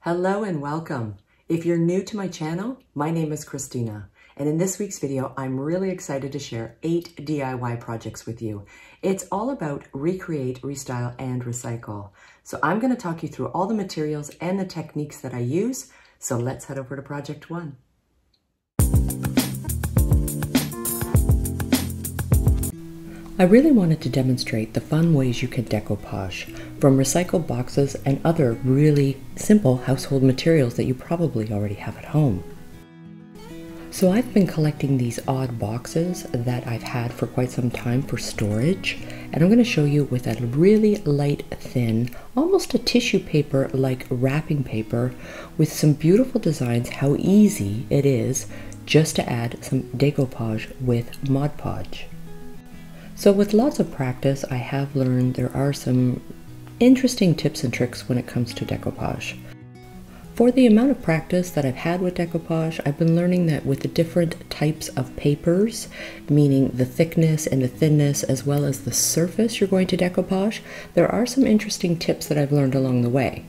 Hello and welcome. If you're new to my channel, my name is Christina, and in this week's video, I'm really excited to share 8 DIY projects with you. It's all about recreate, restyle, and recycle. So I'm going to talk you through all the materials and the techniques that I use. So let's head over to project 1. I really wanted to demonstrate the fun ways you can decoupage from recycled boxes and other really simple household materials that you probably already have at home. So I've been collecting these odd boxes that I've had for quite some time for storage, and I'm going to show you with a really light, thin, almost a tissue paper like wrapping paper with some beautiful designs how easy it is just to add some decoupage with Mod Podge. So with lots of practice, I have learned there are some interesting tips and tricks when it comes to decoupage. For the amount of practice that I've had with decoupage, I've been learning that with the different types of papers, meaning the thickness and the thinness, as well as the surface you're going to decoupage, there are some interesting tips that I've learned along the way.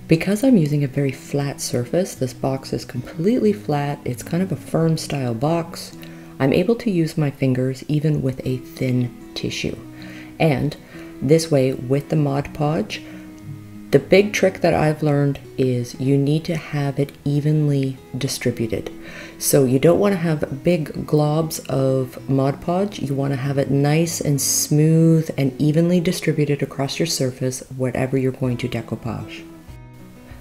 Because I'm using a very flat surface, this box is completely flat, it's kind of a firm style box, I'm able to use my fingers even with a thin tissue. And this way with the Mod Podge, the big trick that I've learned is you need to have it evenly distributed. So you don't want to have big globs of Mod Podge, you want to have it nice and smooth and evenly distributed across your surface, whatever you're going to decoupage.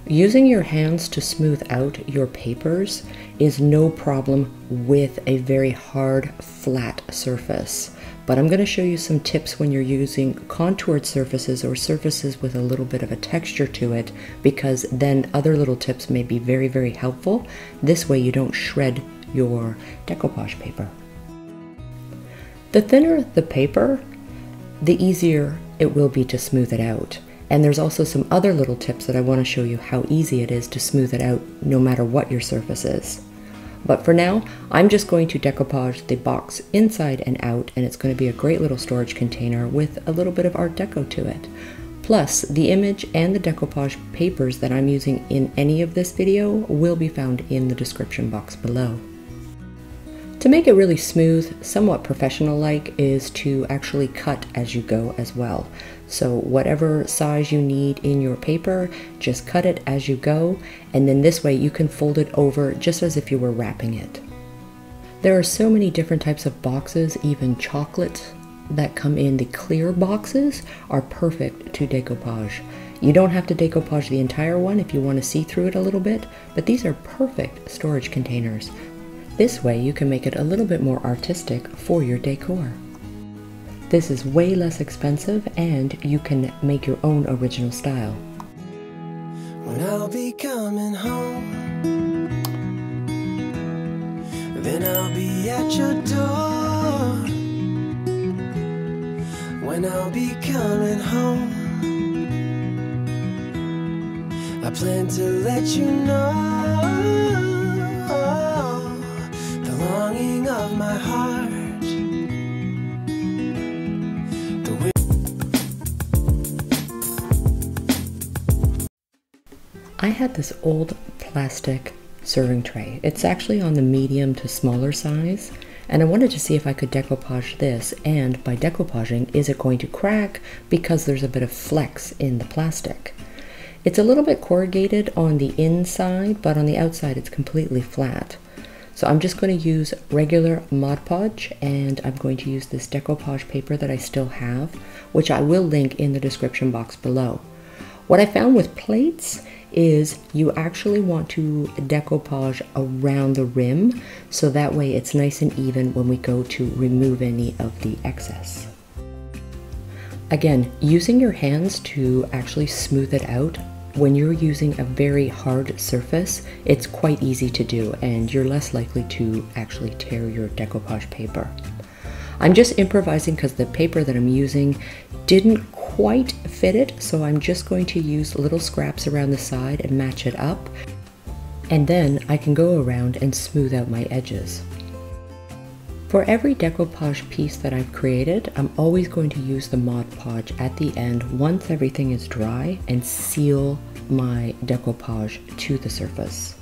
Using your hands to smooth out your papers is no problem with a very hard, flat surface. But I'm going to show you some tips when you're using contoured surfaces or surfaces with a little bit of a texture to it, because then other little tips may be very, very helpful. This way you don't shred your decoupage paper. The thinner the paper, the easier it will be to smooth it out. And there's also some other little tips that I want to show you how easy it is to smooth it out no matter what your surface is. But for now, I'm just going to decoupage the box inside and out, and it's going to be a great little storage container with a little bit of Art Deco to it. Plus, the image and the decoupage papers that I'm using in any of this video will be found in the description box below. To make it really smooth, somewhat professional-like, is to actually cut as you go as well. So whatever size you need in your paper, just cut it as you go, and then this way you can fold it over just as if you were wrapping it. There are so many different types of boxes, even chocolates that come in the clear boxes are perfect to decoupage. You don't have to decoupage the entire one if you want to see through it a little bit, but these are perfect storage containers. This way you can make it a little bit more artistic for your decor. This is way less expensive and you can make your own original style. When I'll be coming home, then I'll be at your door. When I'll be coming home, I plan to let you know the longing of my heart. I had this old plastic serving tray. It's actually on the medium to smaller size, and I wanted to see if I could decoupage this, and by decoupaging, is it going to crack because there's a bit of flex in the plastic. It's a little bit corrugated on the inside, but on the outside it's completely flat. So I'm just going to use regular Mod Podge, and I'm going to use this decoupage paper that I still have, which I will link in the description box below. What I found with plates is you actually want to decoupage around the rim, so that way it's nice and even when we go to remove any of the excess. Again, using your hands to actually smooth it out, when you're using a very hard surface, it's quite easy to do and you're less likely to actually tear your decoupage paper. I'm just improvising because the paper that I'm using didn't quite fit it, so I'm just going to use little scraps around the side and match it up, and then I can go around and smooth out my edges. For every decoupage piece that I've created, I'm always going to use the Mod Podge at the end once everything is dry and seal my decoupage to the surface.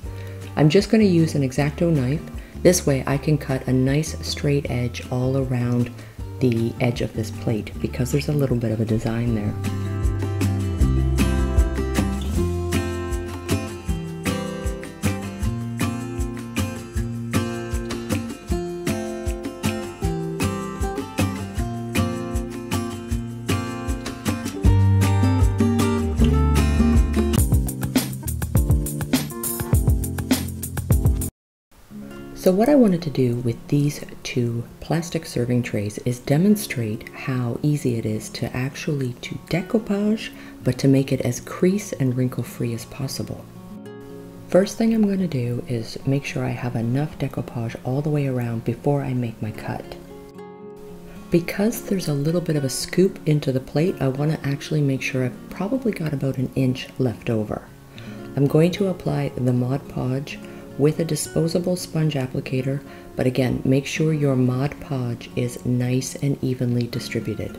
I'm just going to use an X-Acto knife. This way I can cut a nice straight edge all around the edge of this plate because there's a little bit of a design there. So what I wanted to do with these two plastic serving trays is demonstrate how easy it is to actually decoupage, but to make it as crease and wrinkle free as possible. First thing I'm going to do is make sure I have enough decoupage all the way around before I make my cut. Because there's a little bit of a scoop into the plate, I want to actually make sure I've probably got about an inch left over. I'm going to apply the Mod Podge with a disposable sponge applicator, but again, make sure your Mod Podge is nice and evenly distributed.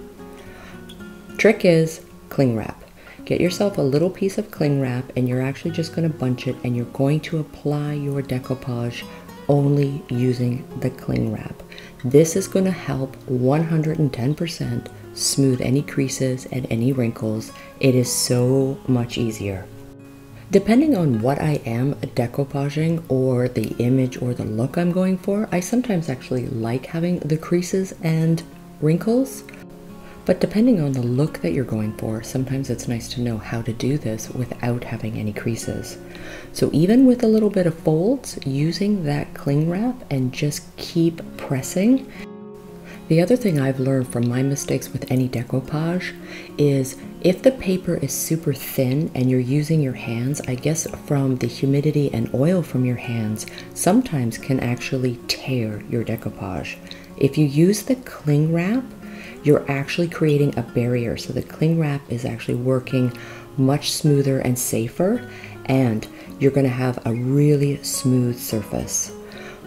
Trick is cling wrap. Get yourself a little piece of cling wrap and you're actually just going to bunch it and you're going to apply your decoupage only using the cling wrap. This is going to help 110% smooth any creases and any wrinkles. It is so much easier. Depending on what I am decoupaging or the image or the look I'm going for, I sometimes actually like having the creases and wrinkles. But depending on the look that you're going for, sometimes it's nice to know how to do this without having any creases. So even with a little bit of folds, using that cling wrap and just keep pressing. The other thing I've learned from my mistakes with any decoupage is if the paper is super thin and you're using your hands, I guess from the humidity and oil from your hands, sometimes can actually tear your decoupage. If you use the cling wrap, you're actually creating a barrier. So the cling wrap is actually working much smoother and safer, and you're going to have a really smooth surface.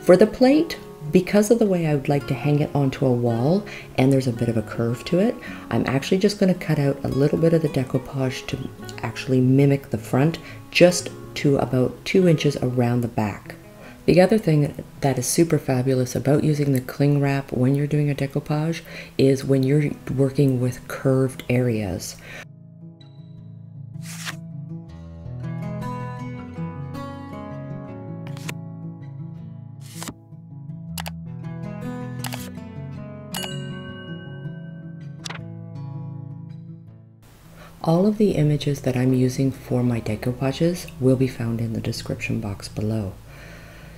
For the plate, because of the way I would like to hang it onto a wall and there's a bit of a curve to it, I'm actually just going to cut out a little bit of the decoupage to actually mimic the front, just to about 2 inches around the back. The other thing that is super fabulous about using the cling wrap when you're doing a decoupage is when you're working with curved areas. All of the images that I'm using for my decoupages will be found in the description box below.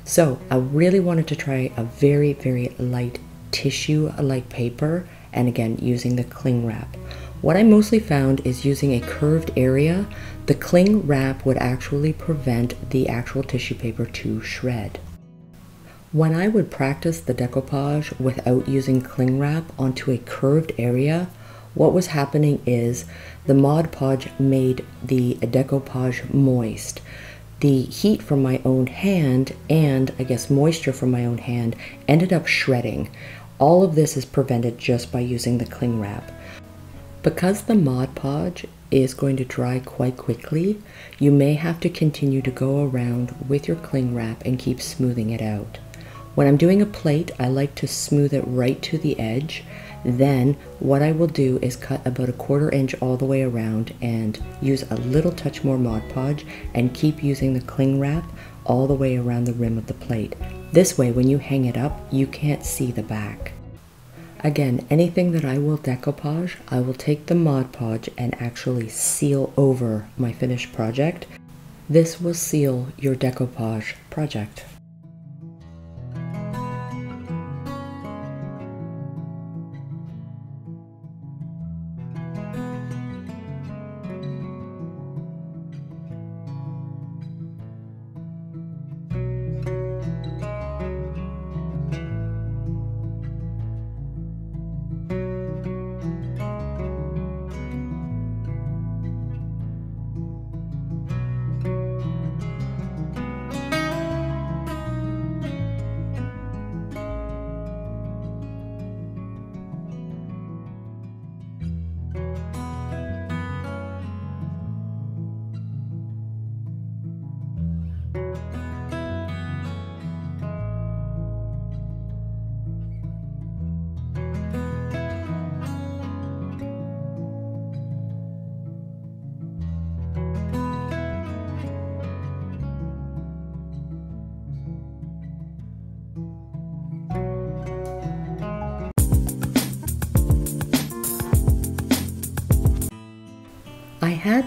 So I really wanted to try a very, very light tissue-like paper, and again, using the cling wrap. What I mostly found is using a curved area, the cling wrap would actually prevent the actual tissue paper to shred. When I would practice the decoupage without using cling wrap onto a curved area, what was happening is the Mod Podge made the decoupage moist. The heat from my own hand and I guess moisture from my own hand ended up shredding. All of this is prevented just by using the cling wrap. Because the Mod Podge is going to dry quite quickly, you may have to continue to go around with your cling wrap and keep smoothing it out. When I'm doing a plate, I like to smooth it right to the edge. Then what I will do is cut about a 1/4 inch all the way around and use a little touch more Mod Podge and keep using the cling wrap all the way around the rim of the plate. This way, when you hang it up, you can't see the back. Again, anything that I will decoupage, I will take the Mod Podge and actually seal over my finished project. This will seal your decoupage project.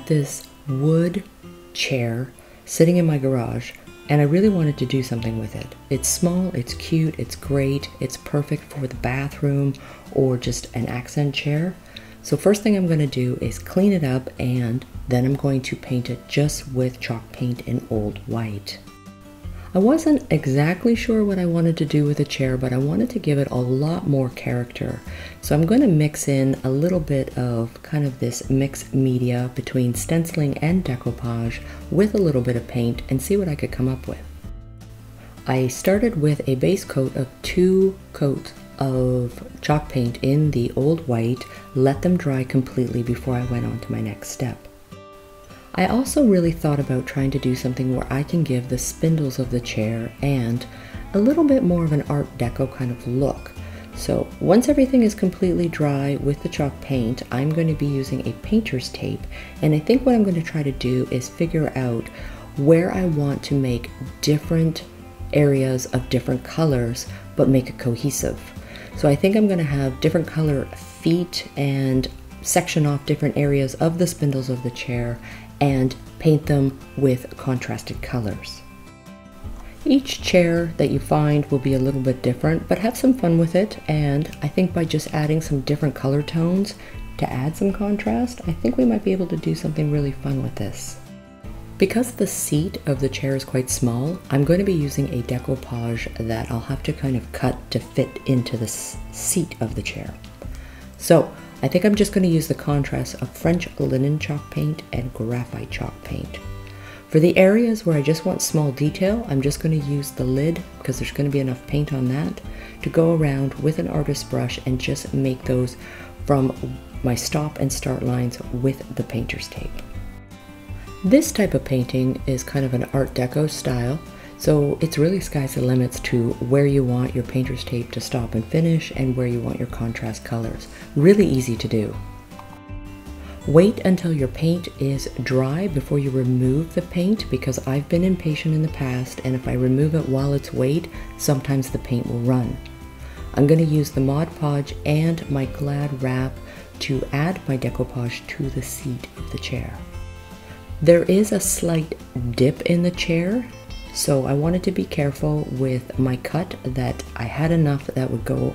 have this wood chair sitting in my garage, and I really wanted to do something with it. It's small, it's cute, it's great, it's perfect for the bathroom or just an accent chair. So first thing I'm going to do is clean it up, and then I'm going to paint it just with chalk paint in old white. I wasn't exactly sure what I wanted to do with the chair, but I wanted to give it a lot more character. So I'm going to mix in a little bit of kind of this mixed media between stenciling and decoupage with a little bit of paint and see what I could come up with. I started with a base coat of 2 coats of chalk paint in the old white, let them dry completely before I went on to my next step. I also really thought about trying to do something where I can give the spindles of the chair and a little bit more of an Art Deco kind of look. So once everything is completely dry with the chalk paint, I'm going to be using a painter's tape, and I think what I'm going to try to do is figure out where I want to make different areas of different colors but make it cohesive. So I think I'm going to have different color feet and section off different areas of the spindles of the chair and paint them with contrasted colors. Each chair that you find will be a little bit different, but have some fun with it, and I think by just adding some different color tones to add some contrast, I think we might be able to do something really fun with this. Because the seat of the chair is quite small, I'm going to be using a decoupage that I'll have to kind of cut to fit into the seat of the chair. So I think I'm just going to use the contrast of French linen chalk paint and graphite chalk paint. For the areas where I just want small detail, I'm just going to use the lid, because there's going to be enough paint on that, to go around with an artist brush and just make those from my stop and start lines with the painter's tape. This type of painting is kind of an Art Deco style, so it's really sky's the limits to where you want your painter's tape to stop and finish and where you want your contrast colors. Really easy to do. Wait until your paint is dry before you remove the paint, because I've been impatient in the past, and if I remove it while it's wet, sometimes the paint will run. I'm going to use the Mod Podge and my Glad Wrap to add my decoupage to the seat of the chair. There is a slight dip in the chair, so I wanted to be careful with my cut that I had enough that would go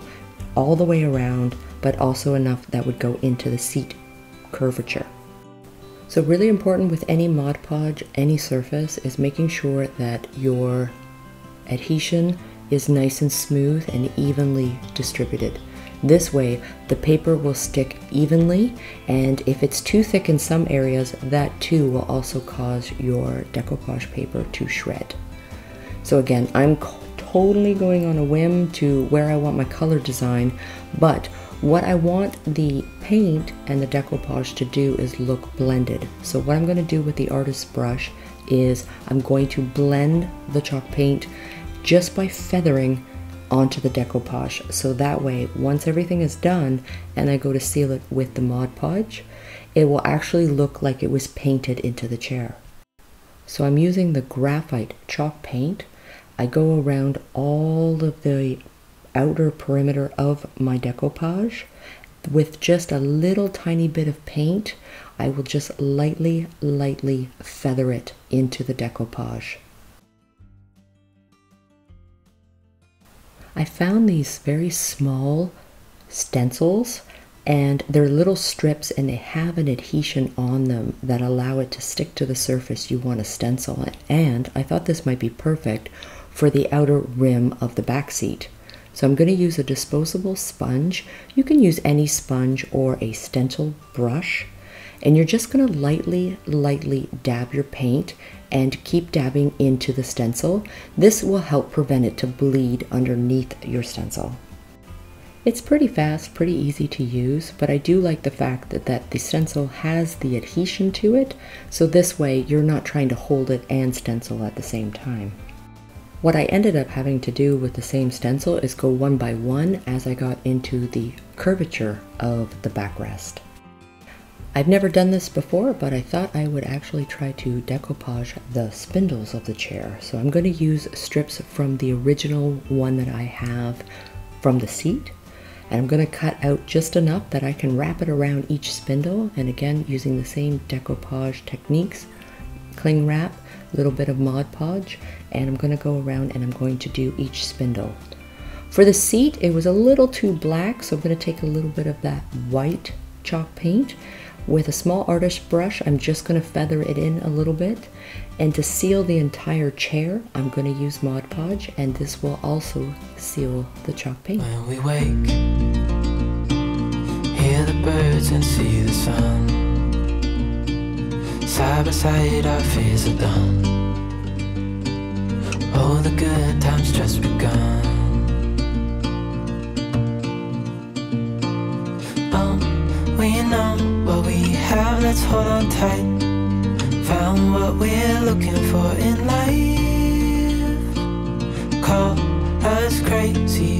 all the way around, but also enough that would go into the seat curvature. So really important with any Mod Podge, any surface, is making sure that your adhesion is nice and smooth and evenly distributed. This way the paper will stick evenly, and if it's too thick in some areas, that too will also cause your decoupage paper to shred. So again, I'm totally going on a whim to where I want my color design, but what I want the paint and the decoupage to do is look blended. So what I'm going to do with the artist's brush is I'm going to blend the chalk paint just by feathering onto the decoupage, so that way once everything is done and I go to seal it with the Mod Podge, it will actually look like it was painted into the chair. So I'm using the graphite chalk paint. I go around all of the outer perimeter of my decoupage with just a little tiny bit of paint. I will just lightly feather it into the decoupage. I found these very small stencils, and they're little strips, and they have an adhesion on them that allow it to stick to the surface you want to stencil it. And I thought this might be perfect for the outer rim of the back seat. So I'm going to use a disposable sponge. You can use any sponge or a stencil brush, and you're just going to lightly dab your paint and keep dabbing into the stencil. This will help prevent it to bleed underneath your stencil. It's pretty fast, pretty easy to use, but I do like the fact that the stencil has the adhesion to it, so this way you're not trying to hold it and stencil at the same time. What I ended up having to do with the same stencil is go one by one as I got into the curvature of the backrest. I've never done this before, but I thought I would actually try to decoupage the spindles of the chair. So I'm going to use strips from the original one that I have from the seat, And I'm going to cut out just enough that I can wrap it around each spindle, and again using the same decoupage techniques, cling wrap, a little bit of Mod Podge, and I'm going to go around and I'm going to do each spindle. For the seat, it was a little too black, so I'm going to take a little bit of that white chalk paint. With a small artist brush, I'm just going to feather it in a little bit. And to seal the entire chair, I'm going to use Mod Podge, and this will also seal the chalk paint. When we wake, hear the birds and see the sun. Side by side our fears are done. Oh, the good times just begun. We know what we have, let's hold on tight. Found what we're looking for in life. Call us crazy.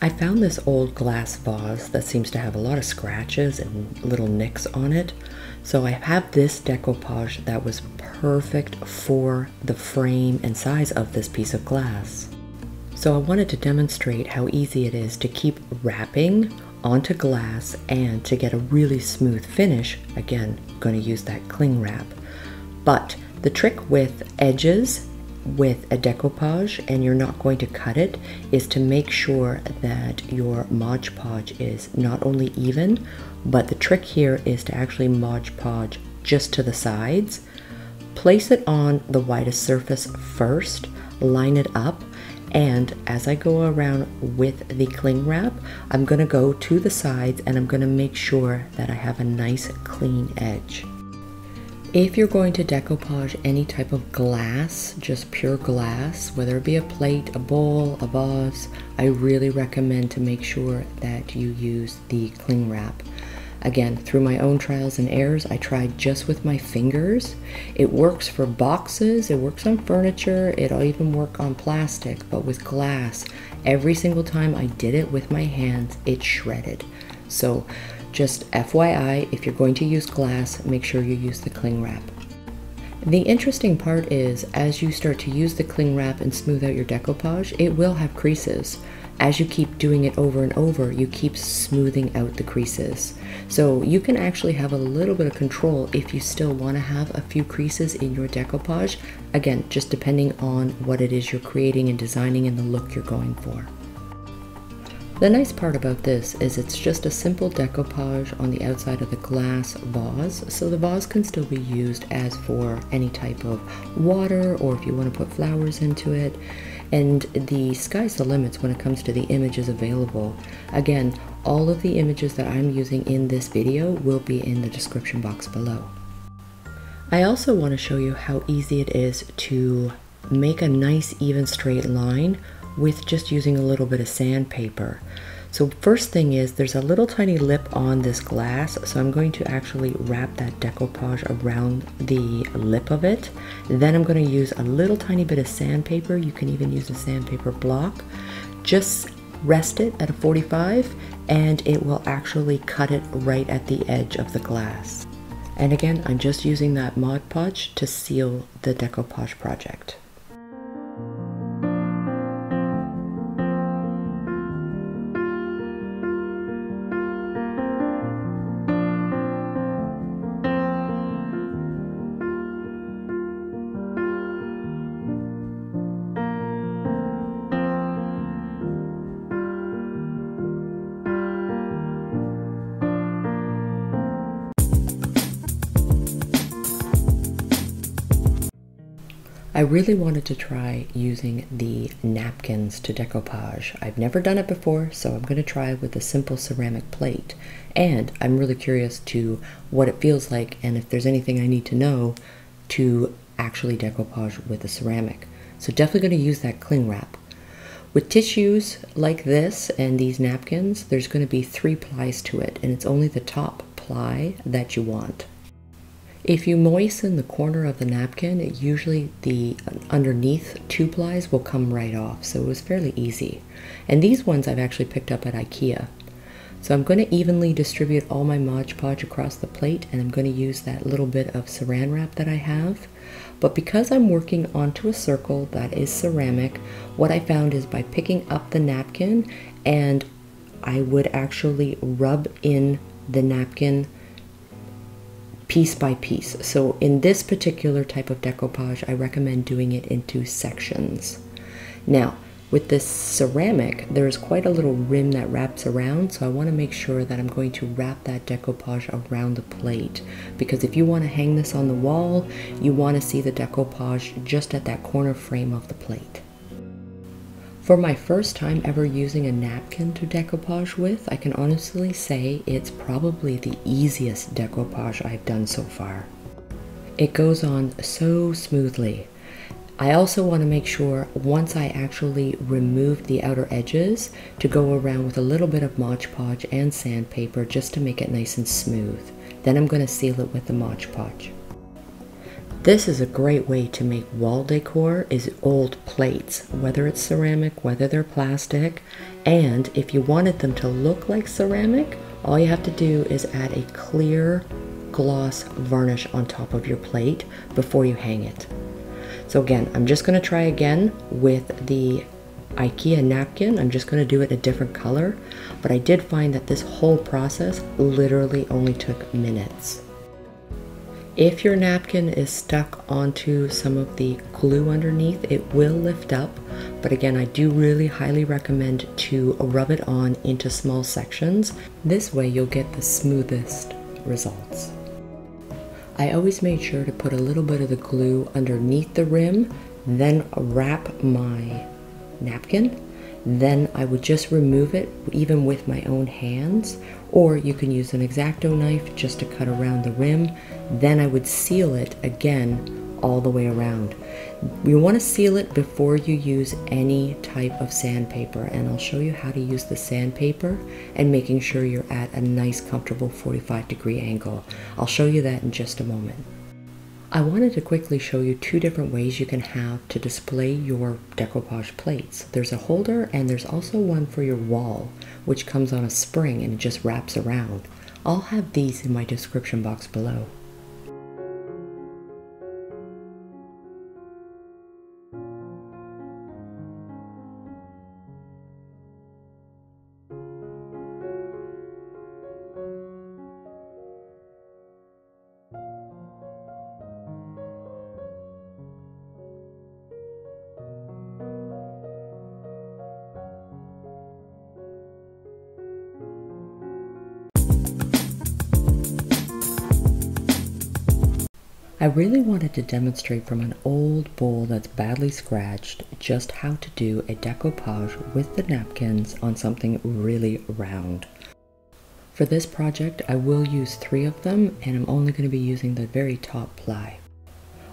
I found this old glass vase that seems to have a lot of scratches and little nicks on it. So I have this decoupage that was perfect for the frame and size of this piece of glass. So I wanted to demonstrate how easy it is to keep wrapping onto glass and to get a really smooth finish. Again, I'm going to use that cling wrap. But the trick with edges with a decoupage, and you're not going to cut it, is to make sure that your Mod Podge is not only even, but the trick here is to actually Mod Podge just to the sides. Place it on the widest surface first, line it up, and as I go around with the cling wrap, I'm going to go to the sides and I'm going to make sure that I have a nice clean edge. If you're going to decoupage any type of glass, just pure glass, whether it be a plate, a bowl, a vase, I really recommend to make sure that you use the cling wrap. Again, through my own trials and errors, I tried just with my fingers. It works for boxes, it works on furniture, it'll even work on plastic, but with glass, every single time I did it with my hands, it shredded. So just FYI, if you're going to use glass, make sure you use the cling wrap. The interesting part is, as you start to use the cling wrap and smooth out your decoupage, it will have creases. As you keep doing it over and over, you keep smoothing out the creases. So you can actually have a little bit of control if you still want to have a few creases in your decoupage. Again, just depending on what it is you're creating and designing and the look you're going for. The nice part about this is it's just a simple decoupage on the outside of the glass vase, so the vase can still be used as for any type of water, or if you want to put flowers into it. And the sky's the limits when it comes to the images available. Again, all of the images that I'm using in this video will be in the description box below. I also want to show you how easy it is to make a nice even straight line with just using a little bit of sandpaper. So first thing is, there's a little tiny lip on this glass, so I'm going to actually wrap that decoupage around the lip of it. Then I'm going to use a little tiny bit of sandpaper. You can even use a sandpaper block. Just rest it at a 45 and it will actually cut it right at the edge of the glass. And again, I'm just using that Mod Podge to seal the decoupage project. I really wanted to try using the napkins to decoupage. I've never done it before, so I'm going to try with a simple ceramic plate. And I'm really curious to what it feels like and if there's anything I need to know to actually decoupage with the ceramic. So definitely going to use that cling wrap. With tissues like this and these napkins, there's going to be 3 plies to it, and it's only the top ply that you want. If you moisten the corner of the napkin, usually the underneath 2 plies will come right off, so it was fairly easy. And these ones I've actually picked up at Ikea. So I'm going to evenly distribute all my Mod Podge across the plate, and I'm going to use that little bit of saran wrap that I have. But because I'm working onto a circle that is ceramic, what I found is by picking up the napkin, and I would actually rub in the napkin piece by piece. So in this particular type of decoupage, I recommend doing it into sections. Now, with this ceramic, there's quite a little rim that wraps around, so I want to make sure that I'm going to wrap that decoupage around the plate, because if you want to hang this on the wall, you want to see the decoupage just at that corner frame of the plate. For my first time ever using a napkin to decoupage with, I can honestly say it's probably the easiest decoupage I've done so far. It goes on so smoothly. I also want to make sure once I actually remove the outer edges to go around with a little bit of Mod Podge and sandpaper just to make it nice and smooth. Then I'm going to seal it with the Mod Podge. This is a great way to make wall decor, is old plates, whether it's ceramic, whether they're plastic, and if you wanted them to look like ceramic, all you have to do is add a clear gloss varnish on top of your plate before you hang it. So again, I'm just going to try again with the Ikea napkin. I'm just going to do it a different color, but I did find that this whole process literally only took minutes. If your napkin is stuck onto some of the glue underneath, it will lift up, but again, I do really highly recommend to rub it on into small sections. This way you'll get the smoothest results. I always made sure to put a little bit of the glue underneath the rim, then wrap my napkin. Then I would just remove it even with my own hands, or you can use an X-Acto knife just to cut around the rim. Then I would seal it again all the way around. You want to seal it before you use any type of sandpaper, and I'll show you how to use the sandpaper and making sure you're at a nice comfortable 45-degree angle. I'll show you that in just a moment. I wanted to quickly show you two different ways you can have to display your decoupage plates. There's a holder and there's also one for your wall, which comes on a spring and it just wraps around. I'll have these in my description box below. I really wanted to demonstrate from an old bowl that's badly scratched just how to do a decoupage with the napkins on something really round. For this project, I will use 3 of them, and I'm only going to be using the very top ply.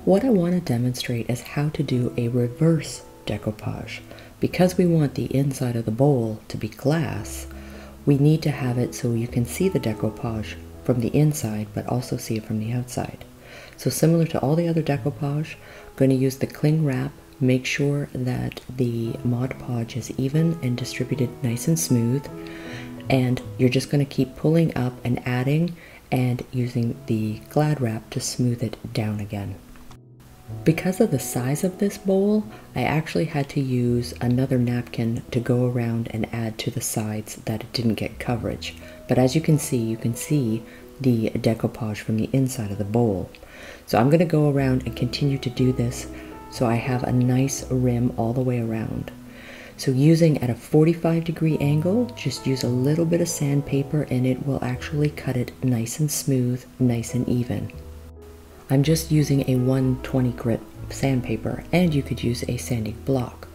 What I want to demonstrate is how to do a reverse decoupage. Because we want the inside of the bowl to be glass, we need to have it so you can see the decoupage from the inside but also see it from the outside. So similar to all the other decoupage, I'm going to use the cling wrap, make sure that the Mod Podge is even and distributed nice and smooth, and you're just going to keep pulling up and adding and using the Glad wrap to smooth it down again. Because of the size of this bowl, I actually had to use another napkin to go around and add to the sides that it didn't get coverage. But as you can see the decoupage from the inside of the bowl. So I'm going to go around and continue to do this so I have a nice rim all the way around. So using at a 45-degree angle, just use a little bit of sandpaper and it will actually cut it nice and smooth, nice and even. I'm just using a 120 grit sandpaper, and you could use a sanding block.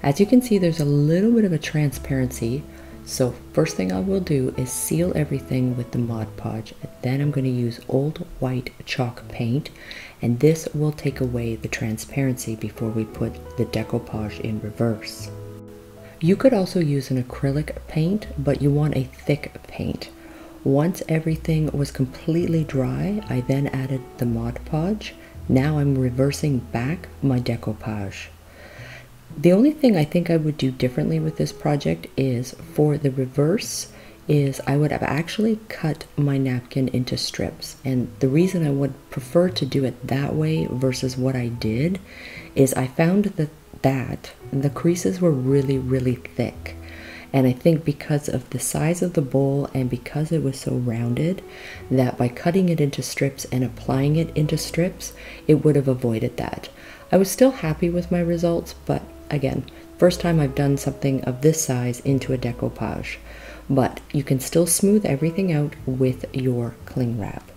As you can see, there's a little bit of a transparency, so first thing I will do is seal everything with the Mod Podge. Then I'm going to use old white chalk paint, and this will take away the transparency before we put the decoupage in reverse. You could also use an acrylic paint, but you want a thick paint. Once everything was completely dry, I then added the Mod Podge. Now I'm reversing back my decoupage. The only thing I think I would do differently with this project is for the reverse, is I would have actually cut my napkin into strips. And the reason I would prefer to do it that way versus what I did is I found that the creases were really, really thick. And I think because of the size of the bowl and because it was so rounded, that by cutting it into strips and applying it into strips, it would have avoided that. I was still happy with my results, but again, first time I've done something of this size into a decoupage. But you can still smooth everything out with your cling wrap.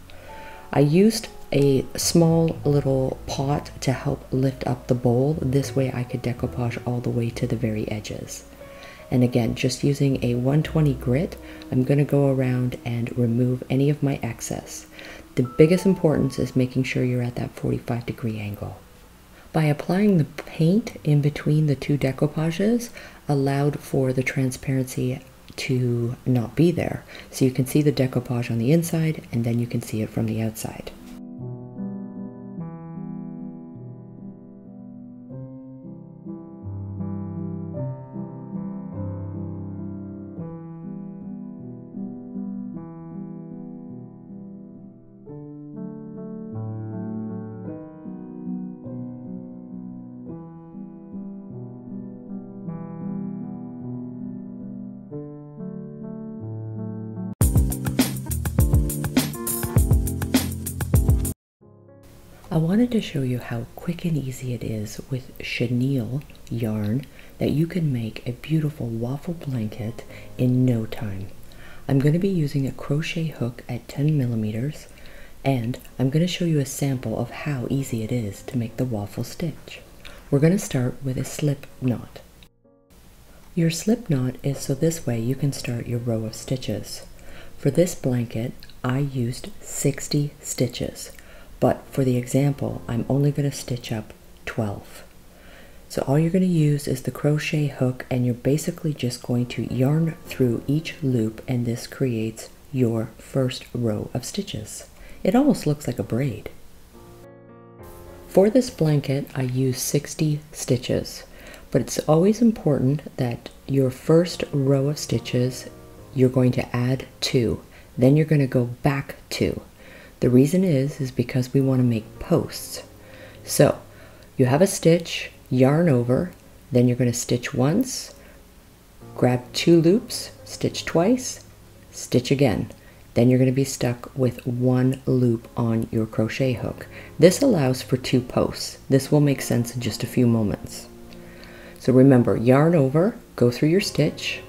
I used a small little pot to help lift up the bowl. This way I could decoupage all the way to the very edges. And again, just using a 120 grit, I'm going to go around and remove any of my excess. The biggest importance is making sure you're at that 45-degree angle. By applying the paint in between the two decoupages allowed for the transparency to not be there. So you can see the decoupage on the inside and then you can see it from the outside. I wanted to show you how quick and easy it is with chenille yarn that you can make a beautiful waffle blanket in no time. I'm going to be using a crochet hook at 10 millimeters, and I'm going to show you a sample of how easy it is to make the waffle stitch. We're going to start with a slip knot. Your slip knot is so this way you can start your row of stitches. For this blanket, I used 60 stitches. But for the example, I'm only going to stitch up 12. So all you're going to use is the crochet hook, and you're basically just going to yarn through each loop, and this creates your first row of stitches. It almost looks like a braid. For this blanket, I use 60 stitches, but it's always important that your first row of stitches, you're going to add 2. Then you're going to go back 2. The reason is because we want to make posts. So you have a stitch, yarn over, then you're going to stitch once, grab 2 loops, stitch twice, stitch again. Then you're going to be stuck with 1 loop on your crochet hook. This allows for 2 posts. This will make sense in just a few moments. So remember, yarn over, go through your stitch,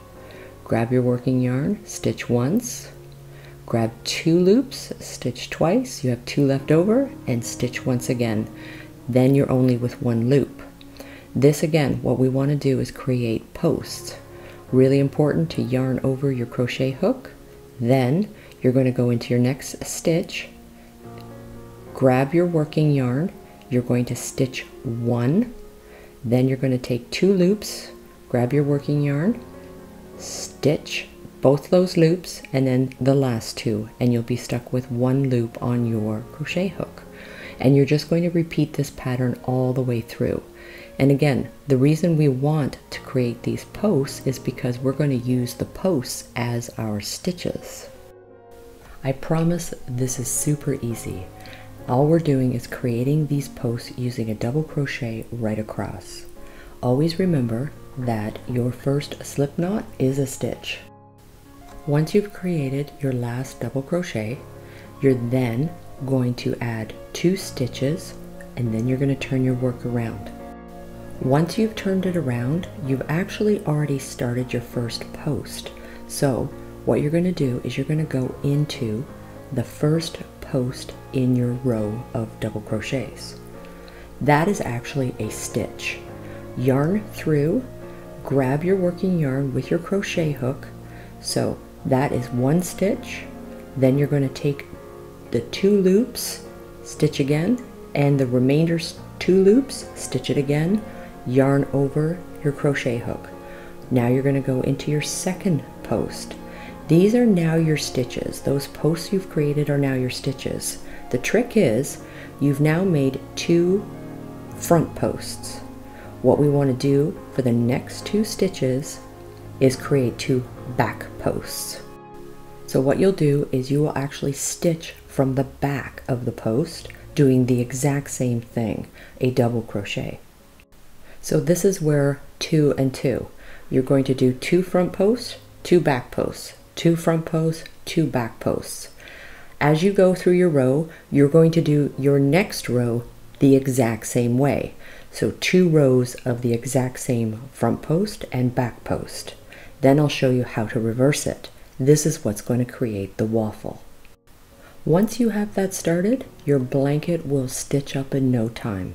grab your working yarn, stitch once, grab 2 loops, stitch twice, you have 2 left over, and stitch once again. Then you're only with 1 loop. This again, what we want to do is create posts. Really important to yarn over your crochet hook. Then you're going to go into your next stitch, grab your working yarn, you're going to stitch 1, then you're going to take 2 loops, grab your working yarn, stitch both those loops, and then the last 2, and you'll be stuck with 1 loop on your crochet hook. And you're just going to repeat this pattern all the way through. And again, the reason we want to create these posts is because we're going to use the posts as our stitches. I promise this is super easy. All we're doing is creating these posts using a double crochet right across. Always remember that your first slip knot is a stitch. Once you've created your last double crochet, you're then going to add 2 stitches, and then you're going to turn your work around. Once you've turned it around, you've actually already started your first post. So what you're going to do is you're going to go into the first post in your row of double crochets. That is actually a stitch. Yarn through, grab your working yarn with your crochet hook. So that is 1 stitch. Then you're going to take the 2 loops, stitch again, and the remainder 2 loops, stitch it again, yarn over your crochet hook. Now you're going to go into your second post. These are now your stitches. Those posts you've created are now your stitches. The trick is you've now made 2 front posts. What we want to do for the next 2 stitches is create 2 back posts. So what you'll do is you will actually stitch from the back of the post, doing the exact same thing, a double crochet. So this is where 2 and 2. You're going to do 2 front posts, 2 back posts, 2 front posts, 2 back posts. As you go through your row, you're going to do your next row the exact same way. So 2 rows of the exact same front post and back post. Then I'll show you how to reverse it. This is what's going to create the waffle. Once you have that started, your blanket will stitch up in no time.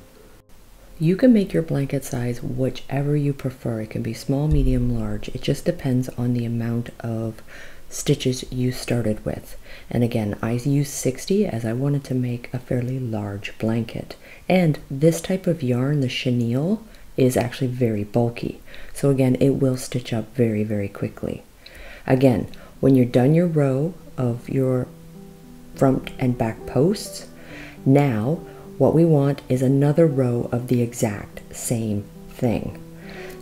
You can make your blanket size whichever you prefer. It can be small, medium, large. It just depends on the amount of stitches you started with. And again, I used 60 as I wanted to make a fairly large blanket. And this type of yarn, the chenille, is actually very bulky. So again, it will stitch up very, very quickly. Again, when you're done your row of your front and back posts, now what we want is another row of the exact same thing.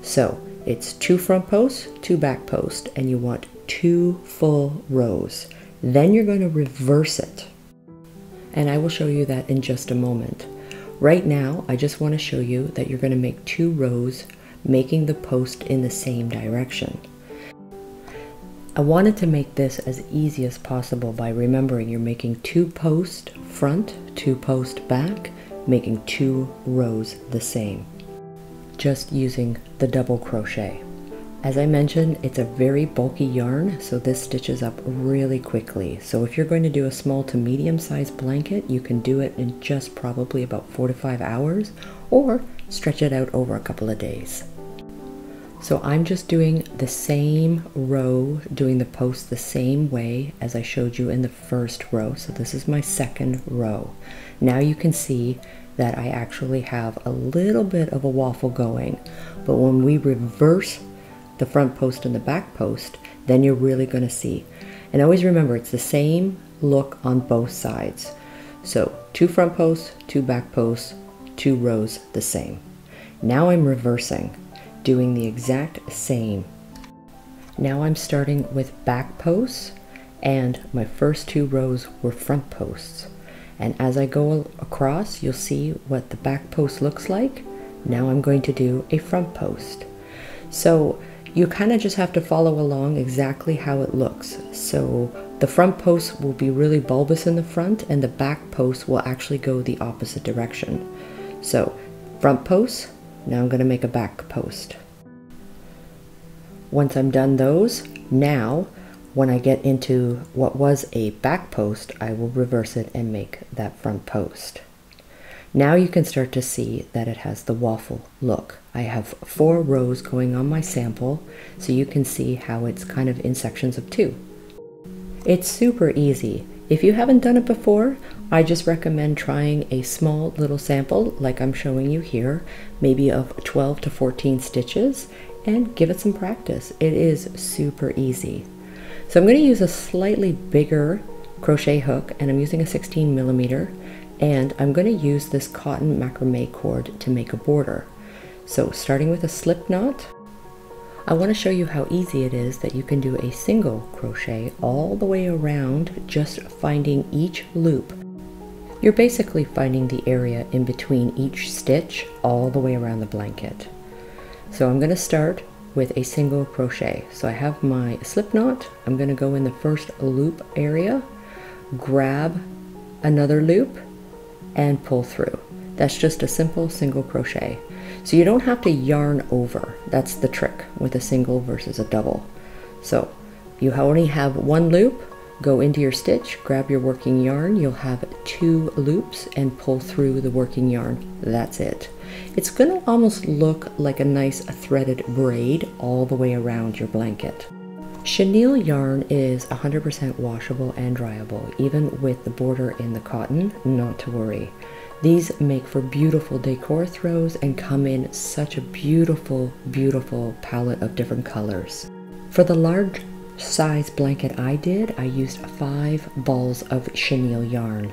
So it's 2 front posts, 2 back posts, and you want 2 full rows. Then you're going to reverse it. And I will show you that in just a moment. Right now, I just want to show you that you're going to make 2 rows, making the post in the same direction. I wanted to make this as easy as possible by remembering you're making 2 posts front, 2 posts back, making 2 rows the same, just using the double crochet. As I mentioned, it's a very bulky yarn, so this stitches up really quickly. So if you're going to do a small to medium sized blanket, you can do it in just probably about 4 to 5 hours, or stretch it out over a couple of days. So I'm just doing the same row, doing the post the same way as I showed you in the first row. So this is my second row. Now you can see that I actually have a little bit of a waffle going, but when we reverse the front post and the back post, then you're really going to see. And always remember, it's the same look on both sides. So 2 front posts, 2 back posts, 2 rows the same. Now I'm reversing, doing the exact same. Now I'm starting with back posts, and my first 2 rows were front posts. And as I go across, you'll see what the back post looks like. Now I'm going to do a front post. So you kind of just have to follow along exactly how it looks. So the front post will be really bulbous in the front, and the back post will actually go the opposite direction. So front post, now I'm going to make a back post. Once I'm done those, now when I get into what was a back post, I will reverse it and make that front post. Now you can start to see that it has the waffle look. I have 4 rows going on my sample, so you can see how it's kind of in sections of 2. It's super easy. If you haven't done it before, I just recommend trying a small little sample like I'm showing you here, maybe of 12 to 14 stitches, and give it some practice. It is super easy. So I'm going to use a slightly bigger crochet hook, and I'm using a 16 millimeter, and I'm going to use this cotton macrame cord to make a border. So starting with a slip knot, I want to show you how easy it is that you can do a single crochet all the way around, just finding each loop. You're basically finding the area in between each stitch all the way around the blanket. So I'm going to start with a single crochet. So I have my slip knot. I'm going to go in the first loop area, grab another loop, and pull through. That's just a simple single crochet. So you don't have to yarn over. That's the trick with a single versus a double. So you only have 1 loop, go into your stitch, grab your working yarn, you'll have 2 loops, and pull through the working yarn. That's it. It's going to almost look like a nice threaded braid all the way around your blanket. Chenille yarn is 100% washable and dryable, even with the border in the cotton, not to worry. These make for beautiful decor throws and come in such a beautiful, beautiful palette of different colors. For the large size blanket I did, I used 5 balls of chenille yarn.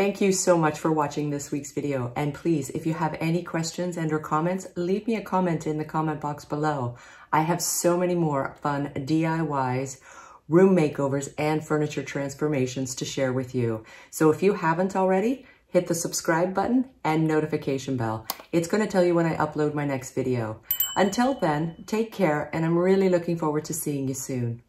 Thank you so much for watching this week's video. And please, if you have any questions and or comments, leave me a comment in the comment box below. I have so many more fun DIYs, room makeovers, and furniture transformations to share with you. So if you haven't already, hit the subscribe button and notification bell. It's going to tell you when I upload my next video. Until then, take care, and I'm really looking forward to seeing you soon.